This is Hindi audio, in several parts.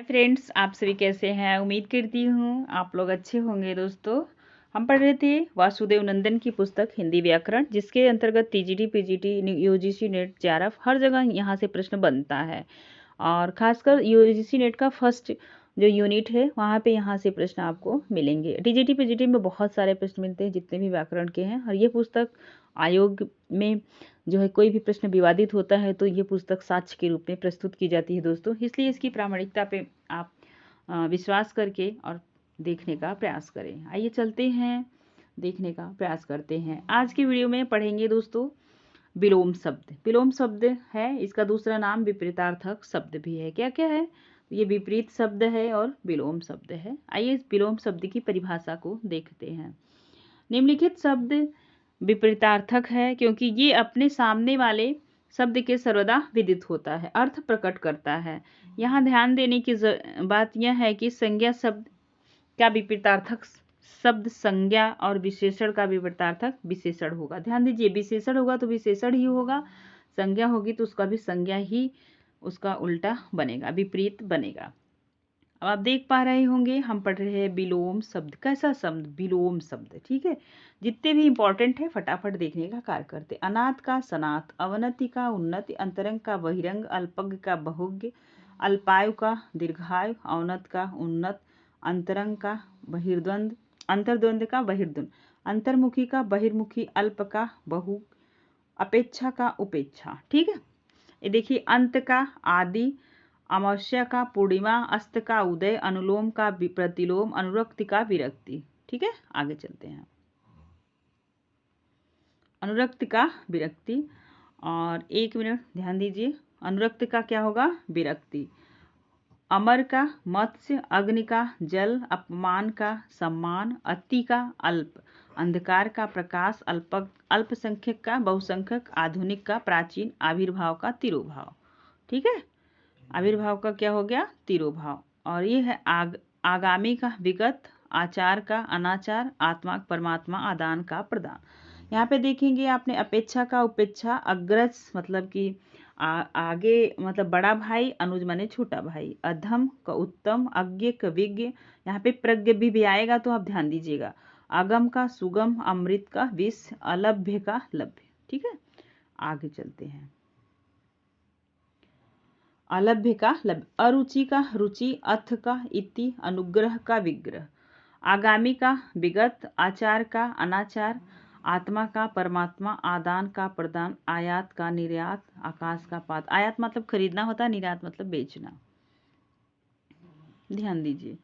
फ्रेंड्स, आप सभी कैसे हैं? उम्मीद करती हूँ आप लोग अच्छे होंगे। दोस्तों, हम पढ़ रहे थे वासुदेव नंदन की पुस्तक हिंदी व्याकरण, जिसके अंतर्गत TGT, PGT, UGC NET, JRF हर जगह यहाँ से प्रश्न बनता है। और खासकर यूजीसी नेट का फर्स्ट जो यूनिट है वहाँ पे यहाँ से प्रश्न आपको मिलेंगे। टीजीटी पीजीटी में बहुत सारे प्रश्न मिलते हैं जितने भी व्याकरण के हैं, और ये पुस्तक आयोग में जो है कोई भी प्रश्न विवादित होता है तो ये पुस्तक साक्ष्य के रूप में प्रस्तुत की जाती है दोस्तों। इसलिए इसकी प्रामाणिकता पे आप विश्वास करके और देखने का प्रयास करें। आइए चलते हैं, देखने का प्रयास करते हैं। आज की वीडियो में पढ़ेंगे दोस्तों विलोम शब्द। विलोम शब्द है, इसका दूसरा नाम विपरीतार्थक शब्द भी है। क्या क्या है? ये विपरीत शब्द है और विलोम शब्द है। आइए इस विलोम शब्द की परिभाषा को देखते हैं। निम्नलिखित शब्द विपरीतार्थक है क्योंकि ये अपने सामने वाले शब्द के सर्वदा विदित होता है, अर्थ प्रकट करता है। यहाँ ध्यान देने की बात यह है कि संज्ञा शब्द का विपरीतार्थक शब्द संज्ञा और विशेषण का विपरीतार्थक विशेषण होगा। ध्यान दीजिए, विशेषण होगा तो विशेषण ही होगा, संज्ञा होगी तो उसका भी संज्ञा ही उसका उल्टा बनेगा, विपरीत बनेगा। अब आप देख पा रहे होंगे हम पढ़ रहे हैं विलोम शब्द। कैसा शब्द? विलोम शब्द। ठीक है, जितने भी इंपॉर्टेंट है फटाफट देखने का कार्य करते। अनाथ का सनाथ, अवनति का उन्नति, अंतरंग का बहिरंग, अल्पज्ञ का बहुज्ञ, अल्पायु का दीर्घायु, अवनत का उन्नत, अंतरंग का बहिर्द्वंद, अंतर्द्वंद का बहिर्द्वंद, अंतर्मुखी का बहिर्मुखी, अल्प का बहु, अपेक्षा का उपेक्षा। ठीक है, ये देखिए, अंत का आदि, अमावस्या का पूर्णिमा, अस्त का उदय, अनुलोम का प्रतिलोम, अनुरक्ति का विरक्ति। ठीक है, आगे चलते हैं। अनुरक्ति का विरक्ति, और एक मिनट ध्यान दीजिए, अनुरक्ति का क्या होगा? विरक्ति। अमर का मत्स्य, अग्नि का जल, अपमान का सम्मान, अति का अल्प, अंधकार का प्रकाश, अल्पसंख्यक का बहुसंख्यक, आधुनिक का प्राचीन, आविर्भाव का तिरोभाव। ठीक है, आविर्भाव का क्या हो गया? तिरोभाव। और ये है आगामी का विगत, आचार का अनाचार, आत्मा परमात्मा, आदान का प्रदान। यहाँ पे देखेंगे आपने अपेक्षा का उपेक्षा, अग्रज मतलब कि आगे मतलब बड़ा भाई, अनुज माने छोटा भाई, अधम का उत्तम, अज्ञ का विज्ञ, यहाँ पे प्रज्ञ भी आएगा तो आप ध्यान दीजिएगा। अगम का सुगम, अमृत का विष, अलभ्य का लभ्य। ठीक है, आगे चलते हैं। अलभ्य का लभ्य, अरुचि का रुचि, अथ का इति, अनुग्रह का विग्रह, आगामी का विगत, आचार का अनाचार, आत्मा का परमात्मा, आदान का प्रदान, आयात का निर्यात, आकाश का पात। आयात मतलब खरीदना होता है, निर्यात मतलब बेचना। ध्यान दीजिए,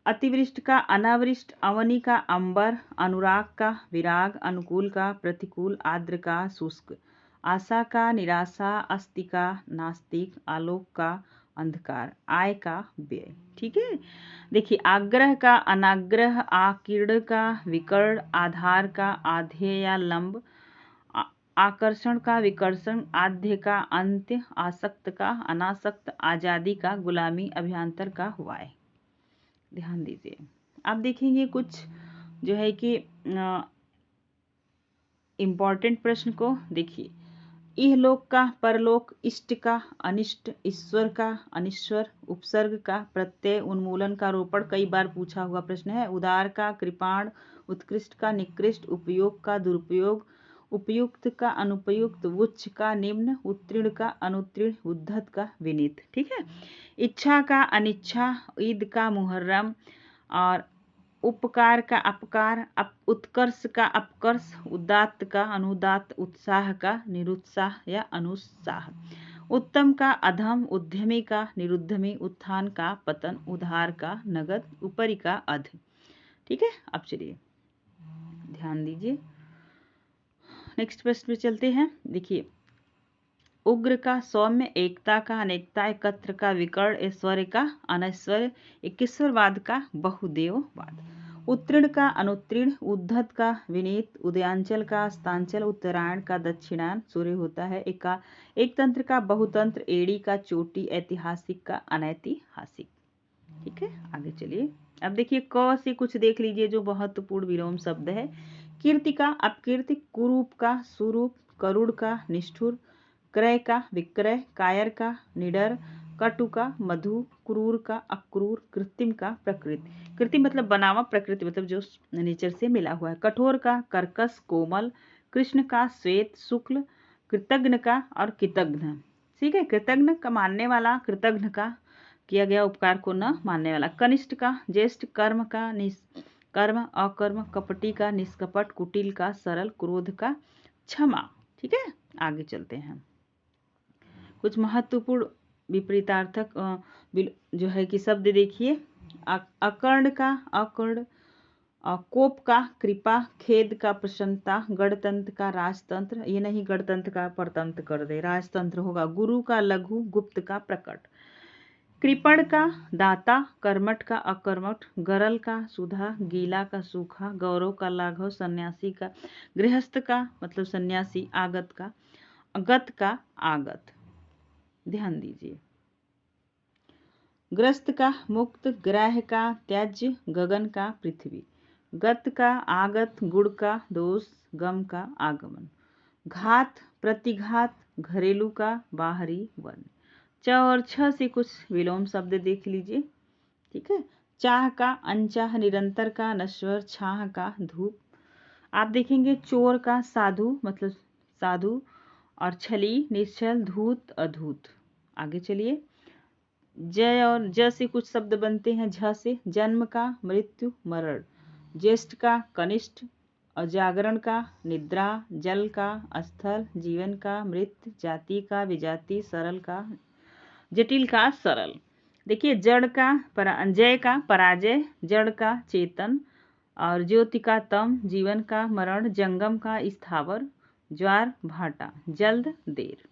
अतिवृष्ट का अनावृष्ट, अवनी का अंबर, अनुराग का विराग, अनुकूल का प्रतिकूल, आर्द्र का शुष्क, आशा का निराशा, अस्ति का नास्तिक, आलोक का अंधकार, आय का व्यय। ठीक है, देखिए, आग्रह का अनाग्रह, आकीर्ण का विकर्ण, आधार का आधेय या लंब, आकर्षण का विकर्षण, आद्य का अंत्य, आसक्त का अनासक्त, आजादी का गुलामी, अभ्यंतर का वाय। ध्यान दीजिए, आप देखेंगे कुछ जो है कि इम्पॉर्टेंट प्रश्न को देखिए। इहलोक का परलोक, इष्ट का अनिष्ट, ईश्वर का अनिश्वर, उपसर्ग का प्रत्यय, उन्मूलन का रोपण, कई बार पूछा हुआ प्रश्न है। उदार का कृपाण, उत्कृष्ट का निकृष्ट, उपयोग का दुरुपयोग, उपयुक्त का अनुपयुक्त, उच्च का निम्न, उत्तीर्ण का अनुत्तीर्ण, उद्धत का विनीत। ठीक है, इच्छा का अनिच्छा, ईद का मुहर्रम, और उपकार का अपकार, उत्कर्ष का अपकर्ष, उदात्त का अनुदात्त, उत्साह का निरुत्साह या अनुत्साह, उत्तम का अधम, उद्यमी का निरुद्यमी, उत्थान का पतन, उधार का नगद, ऊपरी का अध। ठीक है, अब चलिए ध्यान दीजिए, नेक्स्ट प्रश्न पे चलते हैं। देखिए, उग्र का सौम्य, एकता का अनेकता, एकत्र का विकर्ण, ऐश्वर्य का अनैश्वर्य, इक्कीश्वरवाद का बहुदेववाद, उत्तीर्ण का अनुत्तीर्ण, उद्धत का विनीत, उदयांचल का अस्तांचल, उत्तरायण का दक्षिणायन, सूर्य होता है एक तंत्र का बहुतंत्र, एड़ी का चोटी, ऐतिहासिक का अनैतिहासिक। ठीक है, आगे चलिए। अब देखिए, क से कुछ देख लीजिए जो महत्वपूर्ण विलोम शब्द है। कीर्ति का अपकीर्ति, कुरूप का सुरूप, करुण का निष्ठुर, क्रय का विक्रय, कायर का निडर, कटु का मधु, क्रूर का अक्रूर, कृत्रिम का प्रकृति। कृत्रिम मतलब बनावा, प्रकृति मतलब जो नेचर से मिला हुआ है। कठोर का कर्कश कोमल, कृष्ण का श्वेत शुक्ल, कृतघ्न का और कृतघ्न। ठीक है, कृतघ्न का मानने वाला, कृतघ्न का किया गया उपकार को न मानने वाला। कनिष्ठ का ज्येष्ठ, कर्म का निष्कर्म अकर्म, कपटी का निष्कपट, कुटिल का सरल, क्रोध का क्षमा। ठीक है, आगे चलते हैं। कुछ महत्वपूर्ण विपरीतार्थक जो है कि शब्द देखिए। अकर्ण का अकर्ण, कोप का कृपा, खेद का प्रसन्नता, गणतंत्र का राजतंत्र, ये नहीं गणतंत्र का परतंत्र कर दे, राजतंत्र होगा। गुरु का लघु, गुप्त का प्रकट, कृपण का दाता, कर्मठ का अकर्मठ, गरल का सुधा, गीला का सूखा, गौरव का लाघव, सन्यासी का गृहस्थ का मतलब सन्यासी, आगत का अगत का आगत। ध्यान दीजिए। ग्रस्त का मुक्त, ग्राह्य का त्याज्य, गगन का पृथ्वी, गत का आगत, गुण का दोष, गम का आगमन, घात प्रतिघात, घरेलू का बाहरी वन। च और छ से कुछ विलोम शब्द देख लीजिए। ठीक है, चाह का अनचाह, निरंतर का नश्वर, छाह का धूप। आप देखेंगे चोर का साधु मतलब साधु, और छली निश्चल, धूत अधूत। आगे चलिए। जय और ज से कुछ शब्द बनते हैं। झ से जन्म का मृत्यु मरण, ज्येष्ठ का कनिष्ठ, जागरण का निद्रा, जल का स्थल, जीवन का मृत, जाति का विजाति, सरल का जटिल का सरल। देखिए जड़ का जय का पराजय, जड़ का चेतन, और ज्योति का तम, जीवन का मरण, जंगम का स्थावर, ज्वार भाटा, जल्द देर।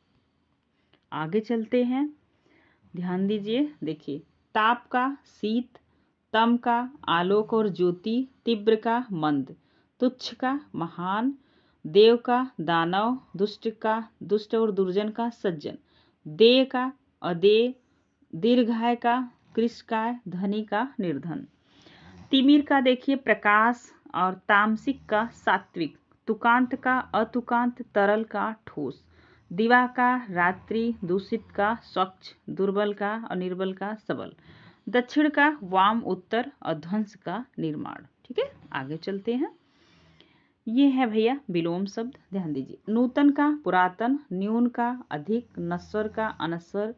आगे चलते हैं, ध्यान दीजिए। देखिए ताप का शीत, तम का आलोक और ज्योति, तीव्र का मंद, तुच्छ का महान, देव का दानव, दुष्ट और दुर्जन का सज्जन, देय का अदेय, दीर्घाय का कृशकाय, धनी का निर्धन। तिमिर का देखिए प्रकाश, और तामसिक का सात्विक, तुकांत का अतुकांत, तरल का ठोस, दिवा का रात्रि, दूषित का स्वच्छ, दुर्बल का और निर्बल का सबल, दक्षिण का वाम, उत्तर और ध्वंस का निर्माण। ठीक है, आगे चलते हैं। ये है भैया विलोम शब्द, ध्यान दीजिए। नूतन का पुरातन, न्यून का अधिक, नश्वर का अनश्वर,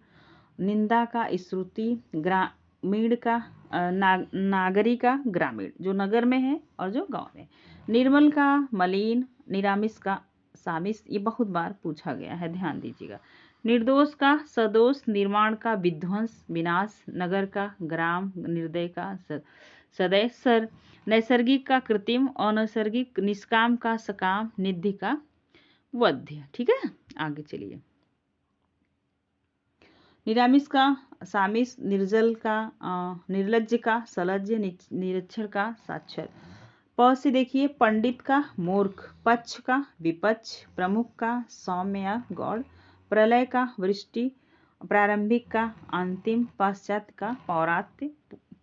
निंदा का श्रुति, ग्रामीण का नागरी का ग्रामीण जो नगर में है और जो गांव में, निर्मल का मलिन, निरामिष का सामिस, ये बहुत बार पूछा गया है, ध्यान दीजिएगा। निर्दोष का सदोष, निर्माण का विध्वंस विनाश, नगर का ग्राम, निर्दय का सदय सर, नैसर्गिक का कृत्रिम, अनैसर्गिक, निष्काम का सकाम, निधि का वध्य। ठीक है, आगे चलिए। निरामिष का सामिस, निर्जल का निर्लज्ज का सलज्ज, निरक्षर का साक्षर। प से देखिए पंडित का मूर्ख, पक्ष का विपक्ष, प्रमुख का सौम्य या गौड़, प्रलय का वृष्टि, प्रारंभिक का अंतिम, पाश्चात्य का पौरात्य,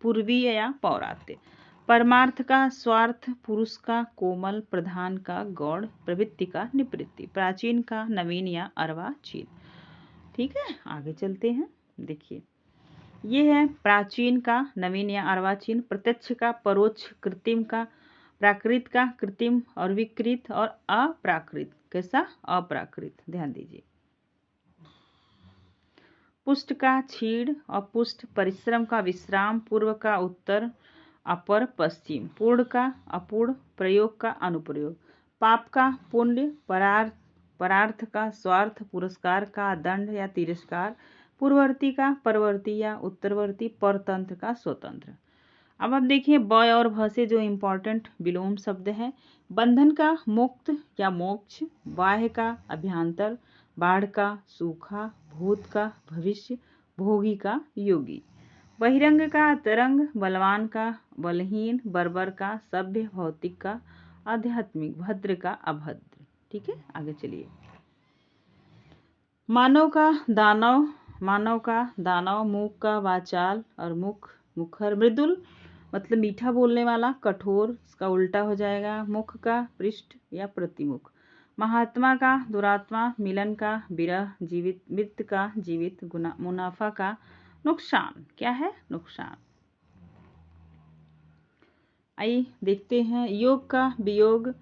पूर्वीय या पौरात्य, परमार्थ का स्वार्थ, पुरुष का कोमल, प्रधान का गौड़, प्रवृत्ति का निवृत्ति, प्राचीन का नवीन या अर्वाचीन। ठीक है, आगे चलते हैं। देखिए ये है प्राचीन का नवीन या अर्वाचीन, प्रत्यक्ष का परोक्ष, कृत्रिम का प्राकृत का कृत्रिम, और विकृत और अप्राकृत। कैसा? अप्राकृत। ध्यान दीजिए। पुष्ट का क्षीण, अपुष्ट, परिश्रम का विश्राम, पूर्व का उत्तर, अपर पश्चिम, पूर्ण का अपूर्ण, प्रयोग का अनुप्रयोग, पाप का पुण्य, परार्थ का स्वार्थ, पुरस्कार का दंड या तिरस्कार, पूर्ववर्ती का परवर्ती या उत्तरवर्ती, परतंत्र का स्वतंत्र। अब आप देखिए ब और भ से जो इम्पोर्टेंट विलोम शब्द है। बंधन का मुक्त या मोक्ष, बाह्य का अभ्यंतर, बाढ़ का सूखा, भूत का भविष्य, भोगी का योगी, बहिरंग का तरंग, बलवान का बलहीन, बर्बर का सभ्य, भौतिक का आध्यात्मिक, भद्र का अभद्र। ठीक है, आगे चलिए। मानव का दानव, मूक का वाचाल और मुखर, मृदुल मतलब मीठा बोलने वाला, कठोर इसका उल्टा हो जाएगा, मुख का पृष्ठ या प्रतिमुख, महात्मा का दुरात्मा, मिलन का विरह, जीवित मृत का जीवित, मुनाफा का नुकसान। क्या है? नुकसान। आइए देखते हैं। योग का वियोग,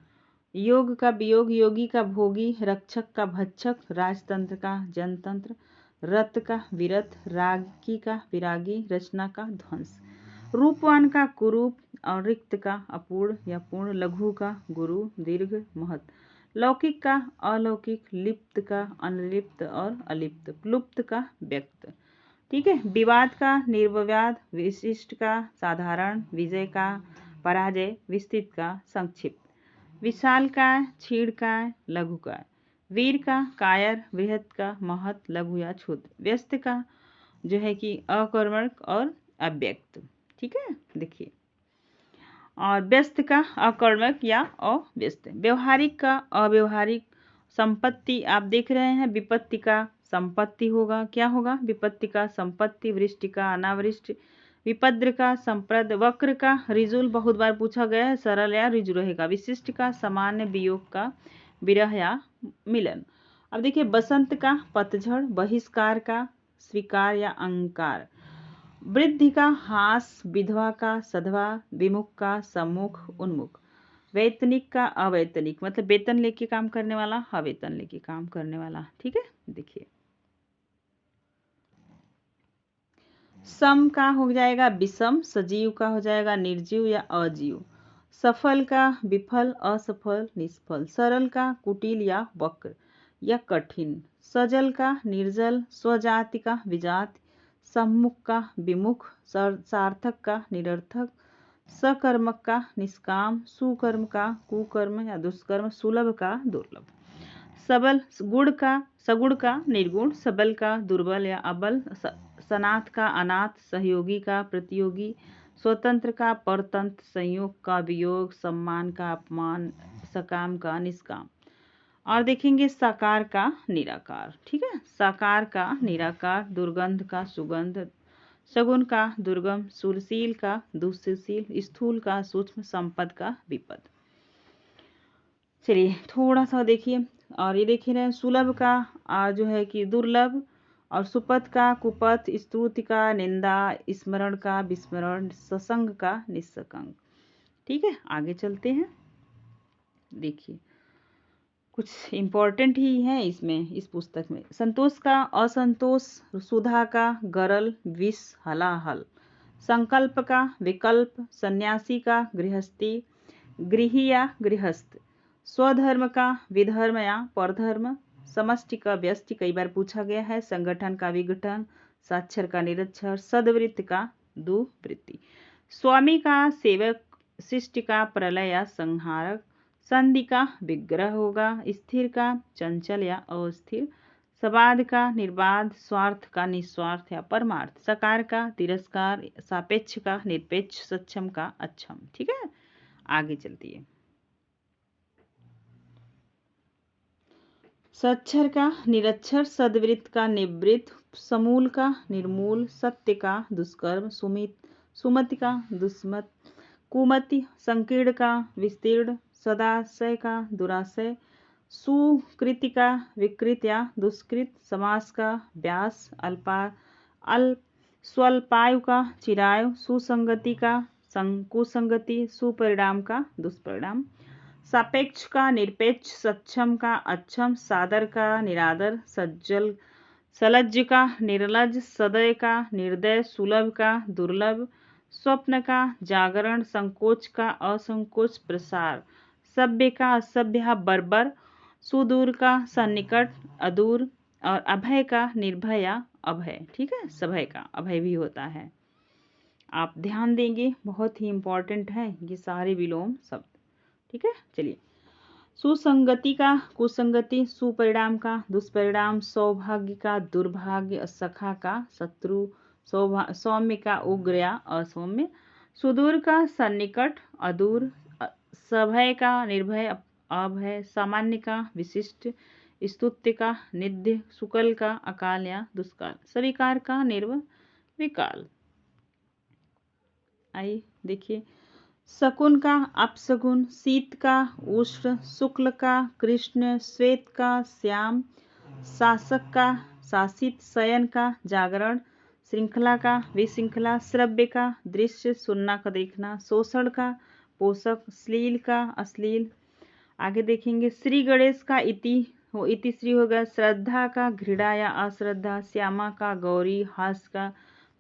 योग का वियोग, योगी का भोगी, रक्षक का भक्षक, राजतंत्र का जनतंत्र, रत का विरत, रागी का विरागी, रचना का ध्वंस, रूपवान का कुरूप और रिक्त का अपूर्ण या पूर्ण, लघु का गुरु, दीर्घ महत, लौकिक का अलौकिक, लिप्त का अनलिप्त और अलिप्त, प्लुप्त का व्यक्त। ठीक है। विवाद का निर्विवाद, विशिष्ट का साधारण, विजय का पराजय, विस्तृत का संक्षिप्त, विशाल का क्षीण का लघु का, वीर का कायर, बृहत का महत, लघु या क्षुद्र, व्यस्त का जो है कि अकर्मक और अव्यक्त। ठीक है। देखिए, और व्यस्त का अकर्मक या अव्यस्त, व्यवहारिक का अव्यवहारिक, संपत्ति आप देख रहे हैं, विपत्ति का संपत्ति होगा। क्या होगा? विपत्ति का संपत्ति, वृष्टि का अनावृष्टि, विपद्र का संप्रद, वक्र का रिजुल, बहुत बार पूछा गया है, सरल या रिजु रहेगा, विशिष्ट का सामान्य, वियोग का विरह या मिलन। अब देखिए, बसंत का पतझड़, बहिष्कार का स्वीकार या अहंकार, वृद्धि का हास, विधवा का सधवा, विमुख का सम्मुख उन्मुख, वैतनिक का अवैतनिक, मतलब वेतन लेके काम करने वाला, अवेतन लेके काम करने वाला। ठीक है। देखिए, सम का हो जाएगा विषम, सजीव का हो जाएगा निर्जीव या अजीव, सफल का विफल, असफल, निष्फल, सरल का कुटिल या वक्र या कठिन, सजल का निर्जल, स्वजाति का विजाति, सम्मुख का विमुख, सार्थक का निरर्थक, सकर्मक का निष्काम, सुकर्म का कुकर्म या दुष्कर्म, सुलभ का दुर्लभ, सबल गुण का सगुण का निर्गुण, सबल का दुर्बल या अबल, सनाथ का अनाथ, सहयोगी का प्रतियोगी, स्वतंत्र का परतंत्र, संयोग का वियोग, सम्मान का अपमान, सकाम का निष्काम। और देखेंगे साकार का निराकार। ठीक है। साकार का निराकार, दुर्गंध का सुगंध, सगुन का दुर्गम, सुशील का दुःशील, स्थूल का सूक्ष्म, संपद का विपद। चलिए थोड़ा सा देखिए, और ये देख रहे हैं, सुलभ का जो है कि दुर्लभ, और सुपथ का कुपथ, स्तुति का निंदा, स्मरण का विस्मरण, ससंग का निस्संग। ठीक है। आगे चलते हैं। देखिए, कुछ इम्पोर्टेंट ही है इसमें, इस पुस्तक में। संतोष का असंतोष, सुधा का गरल, विष हलाहल, संकल्प का विकल्प, सन्यासी का गृहस्थी, गृही या गृहस्थ, स्वधर्म का विधर्म या परधर्म, समष्टि का व्यष्टि, कई बार पूछा गया है, संगठन का विघटन, साक्षर का निरक्षर, सदवृत्ति का दुवृत्ति, स्वामी का सेवक, शिष्ट का प्रलय या संहारक, संधि का विग्रह होगा, स्थिर का चंचल या अस्थिर, सबाध का निर्बाध, स्वार्थ का निस्वार्थ या परमार्थ, सकार का तिरस्कार, सापेक्ष का निरपेक्ष, सक्षम का अक्षम। ठीक है। आगे चलती है। सक्षर का निरक्षर, सदवृत्त का निवृत्त, समूल का निर्मूल, सत्य का दुष्कर्म, सुमति का दुष्मत, कुमति, संकीर्ण का विस्तीर्ण, सदाशय का दुराशय, सुकृति का विकृत या दुष्कृत, समास का व्यास, स्वल्पायु का चिरायु, सुसंगति का कुसंगति, सुपरिणाम का दुष्परिणाम, सापेक्ष का निरपेक्ष, सक्षम का अक्षम, सादर का निरादर, सज्जल सलज्ज का निर्लज, सदय का निर्दय, सुलभ का दुर्लभ, स्वप्न का जागरण, संकोच का असंकोच, प्रसार, सभ्य का असभ्य बर्बर, सुदूर का सन्निकट अदूर, और अभय का निर्भय या अभय। ठीक है। सभय का अभय भी होता है। आप ध्यान देंगे, बहुत ही इंपॉर्टेंट है ये सारे विलोम शब्द। ठीक है। चलिए, सुसंगति का कुसंगति, सुपरिणाम का दुष्परिणाम, सौभाग्य का दुर्भाग्य, सखा का शत्रु, सौम्य का उग्र या असौम्य, सुदूर का सन्निकट अदूर, सभय का निर्भय अभय, सामान्य का विशिष्ट, स्तुत्य का निध्य, सुकल का अकाल या दुष्काल, स्वीकार का निर्विकाल। आइए देखिए, शकुन का अपशकुन, शीत का उष्ण, शुक्ल का कृष्ण, श्वेत का श्याम, शासक का शासित, शयन का जागरण, श्रृंखला का विश्रृंखला, श्रव्य का दृश्य सुनना का देखना, शोषण का पोषक, श्लील का अश्लील। आगे देखेंगे श्री गणेश का इति श्री होगा, श्रद्धा का घृणा या अश्रद्धा, श्यामा का गौरी, हास का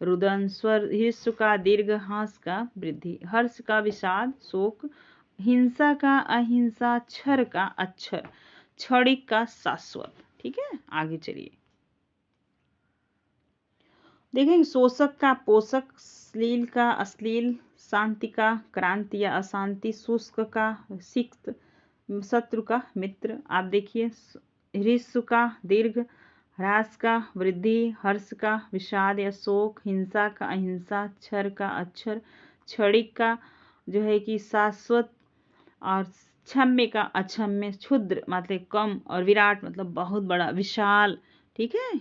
रुदन, स्वर हिस्व का दीर्घ, हास का वृद्धि, हर्ष का विषाद शोक, हिंसा का अहिंसा, क्षर का अक्षर, क्षणिक का शाश्वत। ठीक है, आगे चलिए देखेंगे शोषक का पोषक, श्लील का अश्लील, शांति का क्रांति या अशांति, शुष्क का सिक्त, शत्रु का मित्र। आप देखिए ह्रस्व का दीर्घ, ह्रास का वृद्धि, हर्ष का विषाद या शोक, हिंसा का अहिंसा, क्षर का अक्षर, क्षणिक का जो है कि शाश्वत, और क्षम्य का अक्षम्य, क्षुद्र मतलब कम, और विराट मतलब बहुत बड़ा विशाल। ठीक है,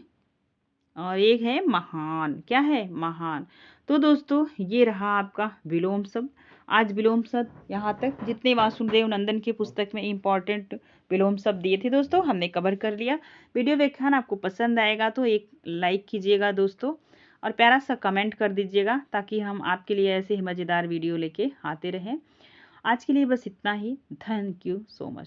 और एक है महान। क्या है? महान। तो दोस्तों ये रहा आपका विलोम शब्द। आज विलोम शब्द यहाँ तक, जितने वासुदेव नंदन की पुस्तक में इम्पॉर्टेंट विलोम शब्द दिए थे दोस्तों हमने कवर कर लिया। वीडियो व्याख्यान आपको पसंद आएगा तो एक लाइक कीजिएगा दोस्तों, और प्यारा सा कमेंट कर दीजिएगा, ताकि हम आपके लिए ऐसे ही मज़ेदार वीडियो लेके आते रहें। आज के लिए बस इतना ही। Thank you so much.